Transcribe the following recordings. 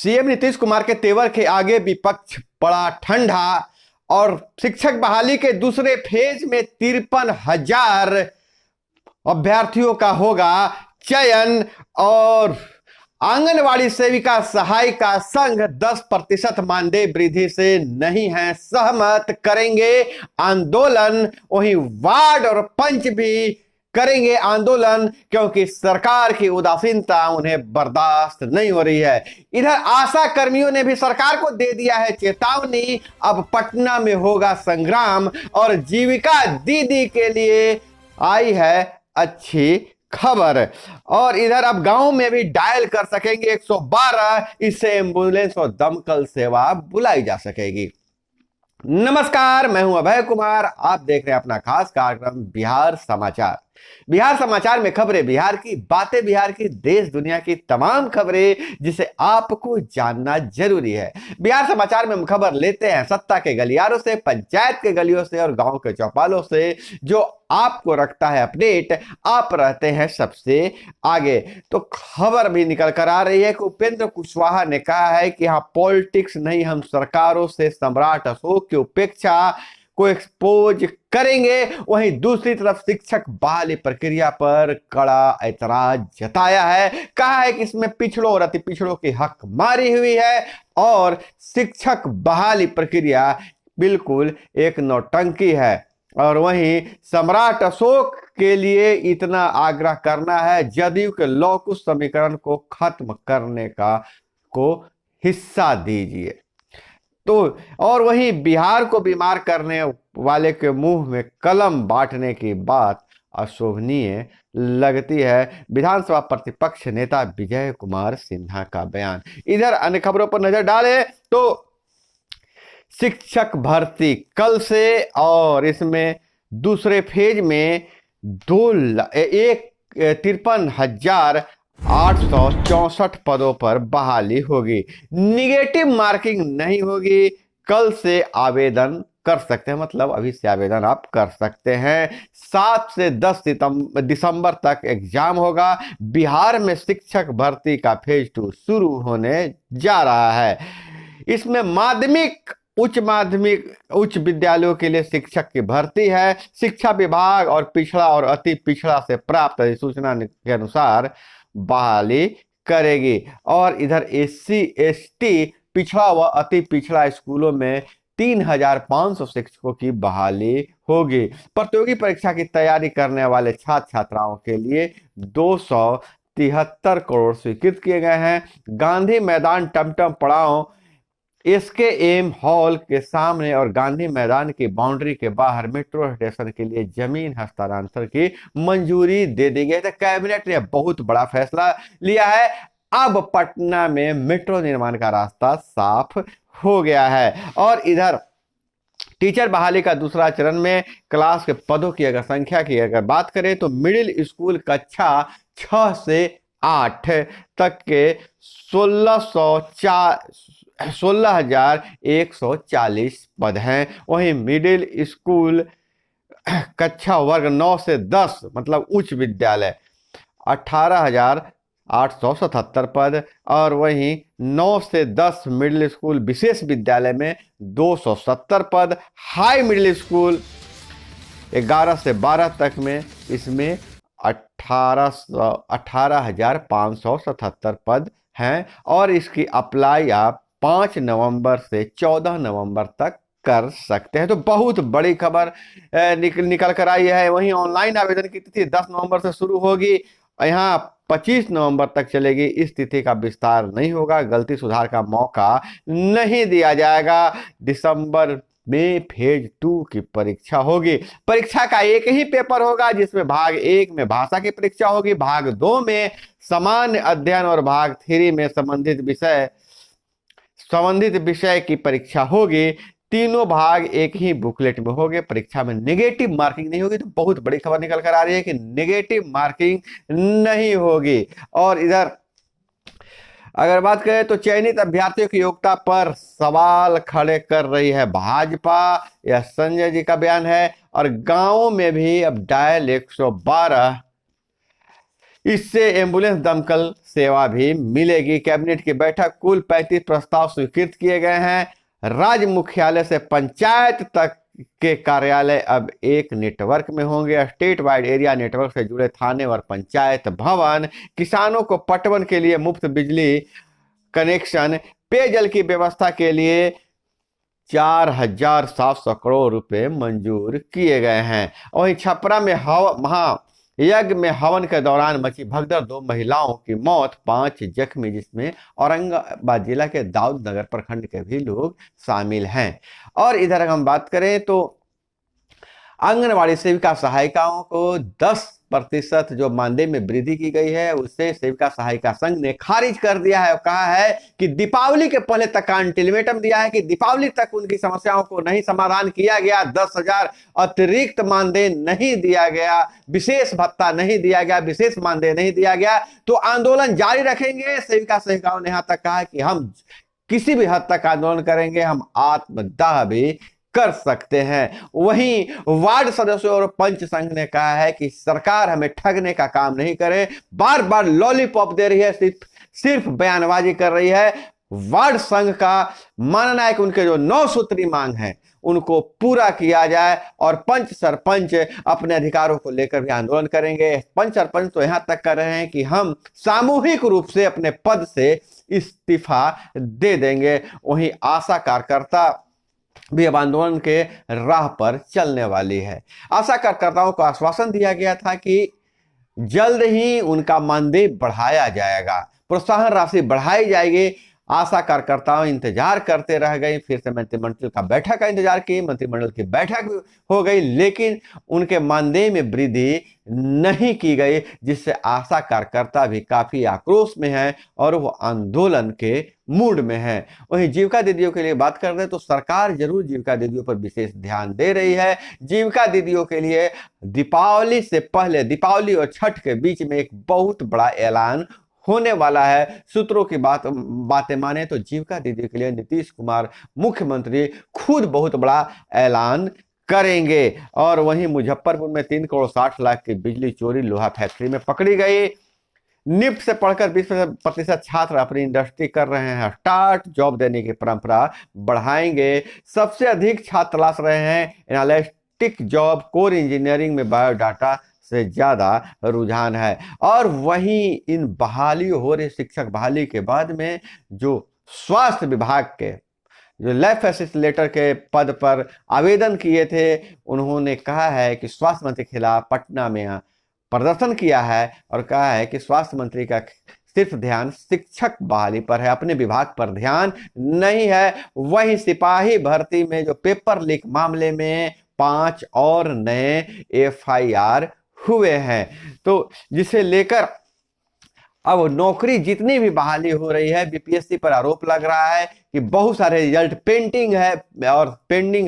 CM Nitish Kumar के तेवर के आगे विपक्ष पड़ा ठंडा और शिक्षक बहाली के दूसरे फेज में 53,000 अभ्यर्थियों का होगा चयन और आंगनवाड़ी सेविका सहायिका संघ 10% मानदेय वृद्धि से नहीं है सहमत, करेंगे आंदोलन। वहीं वार्ड और पंच भी करेंगे आंदोलन क्योंकि सरकार की उदासीनता उन्हें बर्दाश्त नहीं हो रही है। इधर आशा कर्मियों ने भी सरकार को दे दिया है चेतावनी, अब पटना में होगा संग्राम और जीविका दीदी के लिए आई है अच्छी खबर। और इधर अब गांव में भी डायल कर सकेंगे 112, इससे एम्बुलेंस और दमकल सेवा बुलाई जा सकेगी। नमस्कार, मैं हूं अभय कुमार, आप देख रहे हैं अपना खास कार्यक्रम बिहार समाचार। बिहार समाचार में खबरें बिहार की, बातें बिहार की, देश दुनिया की तमाम खबरें जिसे आपको जानना जरूरी है। बिहार समाचार में हम खबर लेते हैं सत्ता के गलियारों से, पंचायत के गलियों से और गांव के चौपालों से, जो आपको रखता है अपडेट। आप रहते हैं सबसे आगे। तो खबर भी निकल कर आ रही है कि उपेंद्र कुशवाहा ने कहा है कि हाँ, पॉलिटिक्स नहीं, हम सरकारों से सम्राट अशोक की उपेक्षा को एक्सपोज करेंगे। वहीं दूसरी तरफ शिक्षक बहाली प्रक्रिया पर कड़ा ऐतराज जताया है, कहा है कि इसमें पिछड़ों और अति पिछड़ों की हक मारी हुई है और शिक्षक बहाली प्रक्रिया बिल्कुल एक नौटंकी है। और वहीं सम्राट अशोक के लिए इतना आग्रह करना है, जदयू के लौकुश समीकरण को खत्म करने को हिस्सा दीजिए। तो और वहीं बिहार को बीमार करने वाले के मुंह में कलम बांटने की बात अशोभनीय लगती है, विधानसभा प्रतिपक्ष नेता विजय कुमार सिन्हा का बयान। इधर अन्य खबरों पर नजर डालें तो शिक्षक भर्ती कल से और इसमें दूसरे फेज में 53,864 पदों पर बहाली होगी। निगेटिव मार्किंग नहीं होगी। कल से आवेदन कर सकते हैं, मतलब अभी से आवेदन आप कर सकते हैं। 7 से 10 दिसंबर तक एग्जाम होगा। बिहार में शिक्षक भर्ती का फेज 2 शुरू होने जा रहा है। इसमें माध्यमिक, उच्च माध्यमिक, उच्च विद्यालयों के लिए शिक्षक की भर्ती है। शिक्षा विभाग और पिछड़ा और अति पिछड़ा से प्राप्त अधिसूचना के अनुसार बहाली करेगी। और इधर एससी एसटी, पिछड़ा व अति पिछड़ा स्कूलों में 3,500 शिक्षकों की बहाली होगी। प्रतियोगी परीक्षा की तैयारी करने वाले छात्र छात्राओं के लिए 273 करोड़ स्वीकृत किए गए हैं। गांधी मैदान टमटम पड़ाव SKM हॉल के सामने और गांधी मैदान की बाउंड्री के बाहर मेट्रो स्टेशन के लिए जमीन हस्तांतरण की मंजूरी दे दी गई। तो कैबिनेट ने बहुत बड़ा फैसला लिया है। अब पटना में मेट्रो निर्माण का रास्ता साफ हो गया है। और इधर टीचर बहाली का दूसरा चरण में क्लास के पदों की अगर संख्या की अगर बात करें तो मिडिल स्कूल कक्षा 6 से 8 तक के 16,140 पद हैं। वहीं मिडिल स्कूल कक्षा वर्ग 9 से 10 मतलब उच्च विद्यालय 18,877 पद और वहीं 9 से 10 मिडिल स्कूल विशेष विद्यालय में 270 पद। हाई मिडिल स्कूल 11 से 12 तक में इसमें 18,577 पद हैं। और इसकी अप्लाई आप 5 नवंबर से 14 नवंबर तक कर सकते हैं। तो बहुत बड़ी खबर निकल कर आई है। वहीं ऑनलाइन आवेदन की तिथि 10 नवंबर से शुरू होगी, यहाँ 25 नवंबर तक चलेगी। इस तिथि का विस्तार नहीं होगा, गलती सुधार का मौका नहीं दिया जाएगा। दिसंबर में फेज 2 की परीक्षा होगी। परीक्षा का एक ही पेपर होगा जिसमें भाग 1 में भाषा की परीक्षा होगी, भाग 2 में सामान्य अध्ययन और भाग 3 में संबंधित विषय की परीक्षा होगी। तीनों भाग एक ही बुकलेट में होंगे। परीक्षा में नेगेटिव मार्किंग नहीं होगी। तो बहुत बड़ी खबर निकल कर आ रही है कि नेगेटिव मार्किंग नहीं होगी। और इधर अगर बात करें तो चयनित अभ्यर्थियों की योग्यता पर सवाल खड़े कर रही है भाजपा, यह संजय जी का बयान है। और गांवों में भी अब डायल 112 इससे एम्बुलेंस दमकल सेवा भी मिलेगी। कैबिनेट की बैठक, कुल 35 प्रस्ताव स्वीकृत किए गए हैं। राज्य मुख्यालय से पंचायत तक के कार्यालय अब एक नेटवर्क में होंगे। स्टेट वाइड एरिया नेटवर्क से जुड़े थाने और पंचायत भवन, किसानों को पटवन के लिए मुफ्त बिजली कनेक्शन, पेयजल की व्यवस्था के लिए 4,700 करोड़ रुपए मंजूर किए गए हैं। वहीं छपरा में महायज्ञ में हवन के दौरान मची भगदड़, 2 महिलाओं की मौत, 5 जख्मी, जिसमें औरंगाबाद जिला के दाऊद नगर प्रखंड के भी लोग शामिल हैं। और इधर हम बात करें तो आंगनवाड़ी सेविका सहायिकाओं को 10% जो मानदेय में वृद्धि की गई है, उससे सेविका सहायिका संघ ने खारिज कर दिया है और कहा है कि दीपावली के पहले तक का अल्टीमेटम दिया है कि दीपावली तक उनकी समस्याओं को नहीं समाधान किया गया, 10,000 अतिरिक्त मानदेय नहीं दिया गया, विशेष भत्ता नहीं दिया गया, विशेष मानदेय नहीं दिया गया, तो आंदोलन जारी रखेंगे। सेविका सहायिकाओं ने यहां तक कहा कि हम किसी भी हद तक आंदोलन करेंगे, हम आत्मदाह भी कर सकते हैं। वहीं वार्ड सदस्यों और पंच संघ ने कहा है कि सरकार हमें ठगने का काम नहीं करे, बार बार लॉलीपॉप दे रही है, सिर्फ बयानबाजी कर रही है। वार्ड संघ का मानना है कि उनके जो 9 सूत्री मांग है उनको पूरा किया जाए और पंच सरपंच अपने अधिकारों को लेकर भी आंदोलन करेंगे। पंच सरपंच तो यहां तक कर रहे हैं कि हम सामूहिक रूप से अपने पद से इस्तीफा दे देंगे। वहीं आशा कार्यकर्ता भी अब आंदोलन के राह पर चलने वाली है। आशा कार्यकर्ताओं को आश्वासन दिया गया था कि जल्द ही उनका मानदेय बढ़ाया जाएगा, प्रोत्साहन राशि बढ़ाई जाएगी। आशा कार्यकर्ताओं इंतजार करते रह गई, फिर से मंत्रिमंडल का बैठक का इंतजार की, मंत्रिमंडल की बैठक हो गई, लेकिन उनके मानदेय में वृद्धि नहीं की गई, जिससे आशा कार्यकर्ता भी काफी आक्रोश में है और वो आंदोलन के मूड में है। वहीं जीविका दीदियों के लिए बात कर रहे तो सरकार जरूर जीविका दीदियों पर विशेष ध्यान दे रही है। जीविका दीदियों के लिए दीपावली से पहले, दीपावली और छठ के बीच में एक बहुत बड़ा ऐलान होने वाला है। सूत्रों की बातें माने तो जीविका दीदी के लिए नीतीश कुमार मुख्यमंत्री खुद बहुत बड़ा ऐलान करेंगे। और वहीं मुजफ्फरपुर में 3 करोड़ 60 लाख की बिजली चोरी लोहा फैक्ट्री में पकड़ी गई। निफ्ट से पढ़कर 20% छात्र अपनी इंडस्ट्री कर रहे हैं स्टार्ट, जॉब देने की परंपरा बढ़ाएंगे। सबसे अधिक छात्र तलाश रहे हैं एनालिटिक जॉब, कोर इंजीनियरिंग में बायोडाटा से ज्यादा रुझान है। और वहीं इन बहाली हो रही शिक्षक बहाली के बाद में जो स्वास्थ्य विभाग के जो लैब फैसिलिटेटर के पद पर आवेदन किए थे, उन्होंने कहा है कि स्वास्थ्य मंत्री के खिलाफ पटना में प्रदर्शन किया है और कहा है कि स्वास्थ्य मंत्री का सिर्फ ध्यान शिक्षक बहाली पर है, अपने विभाग पर ध्यान नहीं है। वहीं सिपाही भर्ती में जो पेपर लीक मामले में 5 और नए FIR हुए हैं, तो जिसे लेकर अब नौकरी जितनी भी बहाली हो रही है, बीपीएससी पर आरोप लग रहा है कि बहुत सारे रिजल्ट पेंडिंग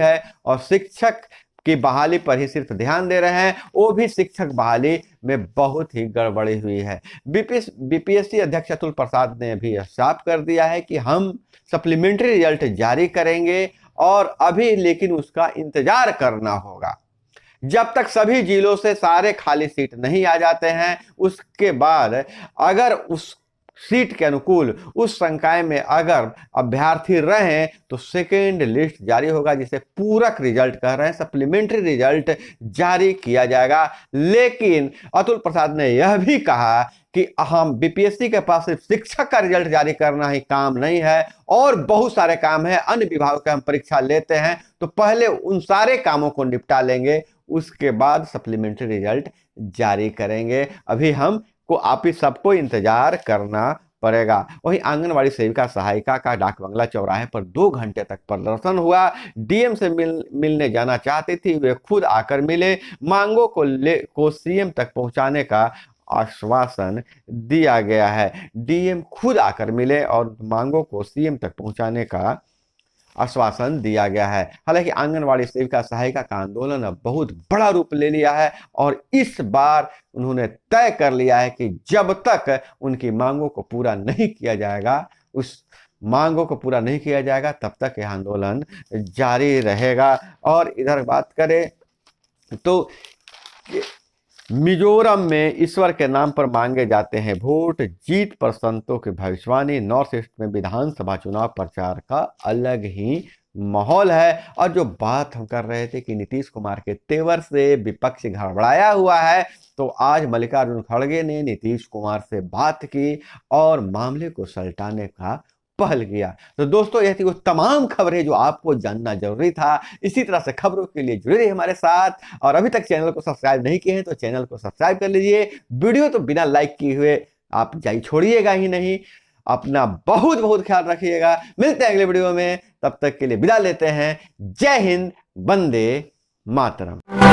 है और शिक्षक की बहाली पर ही सिर्फ ध्यान दे रहे हैं, वो भी शिक्षक बहाली में बहुत ही गड़बड़ी हुई है। बीपीएससी अध्यक्ष अतुल प्रसाद ने भी साफ कर दिया है कि हम सप्लीमेंट्री रिजल्ट जारी करेंगे और अभी लेकिन उसका इंतजार करना होगा जब तक सभी जिलों से सारे खाली सीट नहीं आ जाते हैं। उसके बाद अगर उस सीट के अनुकूल उस संकाय में अगर अभ्यर्थी रहें तो सेकेंड लिस्ट जारी होगा, जिसे पूरक रिजल्ट कह रहे हैं, सप्लीमेंट्री रिजल्ट जारी किया जाएगा। लेकिन अतुल प्रसाद ने यह भी कहा कि हम बीपीएससी के पास सिर्फ शिक्षक का रिजल्ट जारी करना ही काम नहीं है और बहुत सारे काम है, अन्य विभागों के हम परीक्षा लेते हैं, तो पहले उन सारे कामों को निपटा लेंगे, उसके बाद सप्लीमेंट्री रिजल्ट जारी करेंगे। अभी हमको आप ही सबको इंतजार करना पड़ेगा। वहीं आंगनवाड़ी सेविका सहायिका का डाक बंगला चौराहे पर 2 घंटे तक प्रदर्शन हुआ। डीएम से मिलने जाना चाहती थी, वे खुद आकर मिले, मांगों को सीएम तक पहुंचाने का आश्वासन दिया गया है। डीएम खुद आकर मिले और मांगों को सीएम तक पहुंचाने का आश्वासन दिया गया है। हालांकि आंगनवाड़ी सेविका सहायिका का आंदोलन अब बहुत बड़ा रूप ले लिया है और इस बार उन्होंने तय कर लिया है कि जब तक उनकी मांगों को पूरा नहीं किया जाएगा, तब तक यह आंदोलन जारी रहेगा। और इधर बात करें तो मिजोरम में ईश्वर के नाम पर मांगे जाते हैं वोट, जीत पर संतों की भविष्यवाणी। नॉर्थ ईस्ट में विधानसभा चुनाव प्रचार का अलग ही माहौल है। और जो बात हम कर रहे थे कि नीतीश कुमार के तेवर से विपक्ष गड़बड़ाया हुआ है, तो आज मल्लिकार्जुन खड़गे ने नीतीश कुमार से बात की और मामले को सलटाने का पहल किया। तो दोस्तों, यह थी वो तमाम खबरें जो आपको जानना जरूरी था। इसी तरह से खबरों के लिए जुड़े रहिए हमारे साथ, और अभी तक चैनल को सब्सक्राइब नहीं किए हैं तो चैनल को सब्सक्राइब कर लीजिए। वीडियो तो बिना लाइक किए हुए आप जाई छोड़िएगा ही नहीं। अपना बहुत बहुत ख्याल रखिएगा। मिलते हैं अगले वीडियो में, तब तक के लिए विदा लेते हैं। जय हिंद, वंदे मातरम।